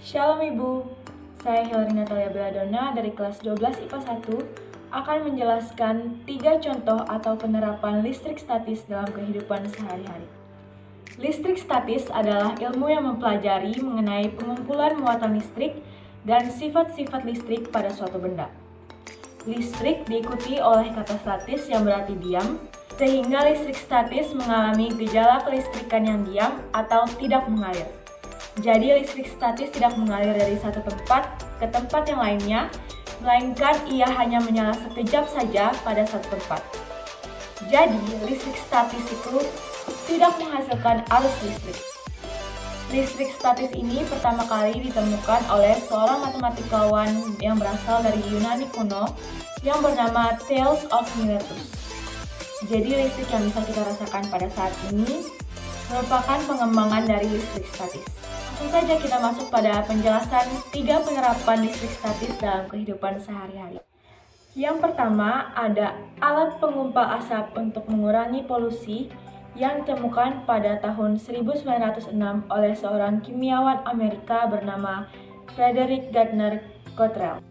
Shalom Ibu, saya Hilary Natalia Belladonna dari kelas 12 IPA 1 akan menjelaskan 3 contoh atau penerapan listrik statis dalam kehidupan sehari-hari. Listrik statis adalah ilmu yang mempelajari mengenai pengumpulan muatan listrik dan sifat-sifat listrik pada suatu benda. Listrik diikuti oleh kata statis yang berarti diam, sehingga listrik statis mengalami gejala kelistrikan yang diam atau tidak mengalir. Jadi listrik statis tidak mengalir dari satu tempat ke tempat yang lainnya, melainkan ia hanya menyala sekejap saja pada satu tempat. Jadi listrik statis itu tidak menghasilkan arus listrik. Listrik statis ini pertama kali ditemukan oleh seorang matematikawan yang berasal dari Yunani kuno yang bernama Thales of Miletus. Jadi listrik yang bisa kita rasakan pada saat ini merupakan pengembangan dari listrik statis. Langsung saja kita masuk pada penjelasan 3 penerapan listrik statis dalam kehidupan sehari-hari. Yang pertama ada alat pengumpal asap untuk mengurangi polusi yang ditemukan pada tahun 1906 oleh seorang kimiawan Amerika bernama Frederick Gardner Cottrell.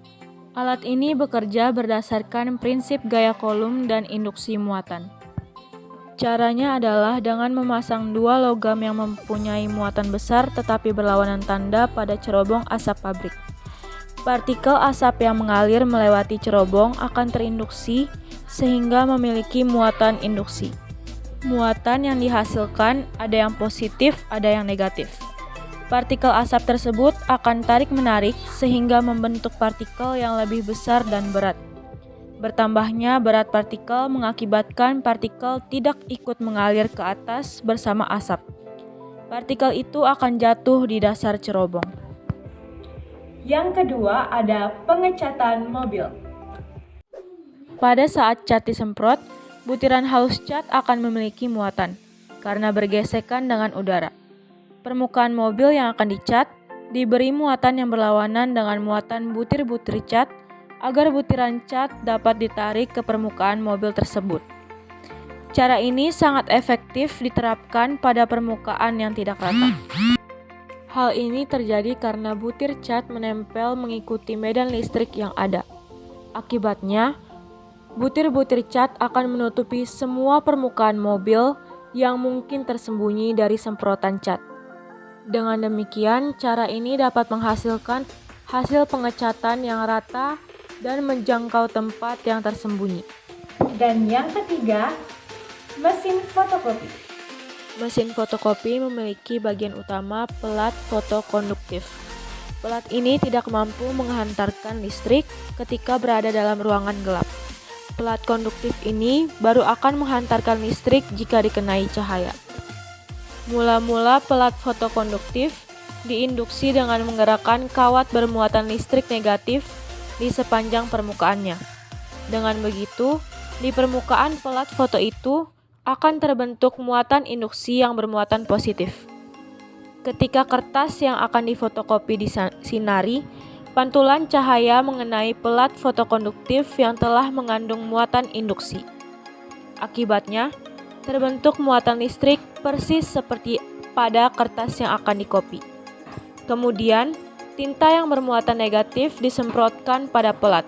Alat ini bekerja berdasarkan prinsip gaya Coulomb dan induksi muatan. Caranya adalah dengan memasang 2 logam yang mempunyai muatan besar tetapi berlawanan tanda pada cerobong asap pabrik. Partikel asap yang mengalir melewati cerobong akan terinduksi sehingga memiliki muatan induksi. Muatan yang dihasilkan ada yang positif, ada yang negatif. Partikel asap tersebut akan tarik-menarik sehingga membentuk partikel yang lebih besar dan berat. Bertambahnya berat partikel mengakibatkan partikel tidak ikut mengalir ke atas bersama asap. Partikel itu akan jatuh di dasar cerobong. Yang kedua ada pengecatan mobil. Pada saat cat disemprot, butiran halus cat akan memiliki muatan karena bergesekan dengan udara. Permukaan mobil yang akan dicat diberi muatan yang berlawanan dengan muatan butir-butir cat agar butiran cat dapat ditarik ke permukaan mobil tersebut. Cara ini sangat efektif diterapkan pada permukaan yang tidak rata. Hal ini terjadi karena butir cat menempel mengikuti medan listrik yang ada. Akibatnya, butir-butir cat akan menutupi semua permukaan mobil yang mungkin tersembunyi dari semprotan cat. Dengan demikian, cara ini dapat menghasilkan hasil pengecatan yang rata dan menjangkau tempat yang tersembunyi. Dan yang ketiga, mesin fotokopi. Mesin fotokopi memiliki bagian utama pelat fotokonduktif. Pelat ini tidak mampu menghantarkan listrik ketika berada dalam ruangan gelap. Pelat konduktif ini baru akan menghantarkan listrik jika dikenai cahaya. Mula-mula pelat fotokonduktif diinduksi dengan menggerakkan kawat bermuatan listrik negatif di sepanjang permukaannya. Dengan begitu, di permukaan pelat foto itu akan terbentuk muatan induksi yang bermuatan positif. Ketika kertas yang akan difotokopi disinari, pantulan cahaya mengenai pelat fotokonduktif yang telah mengandung muatan induksi. Akibatnya, terbentuk muatan listrik persis seperti pada kertas yang akan dikopi. Kemudian, tinta yang bermuatan negatif disemprotkan pada pelat.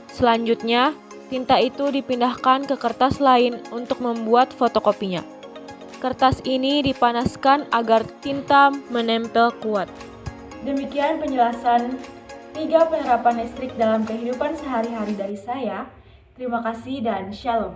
Selanjutnya, tinta itu dipindahkan ke kertas lain untuk membuat fotokopinya. Kertas ini dipanaskan agar tinta menempel kuat. Demikian penjelasan 3 penerapan listrik dalam kehidupan sehari-hari dari saya. Terima kasih dan shalom.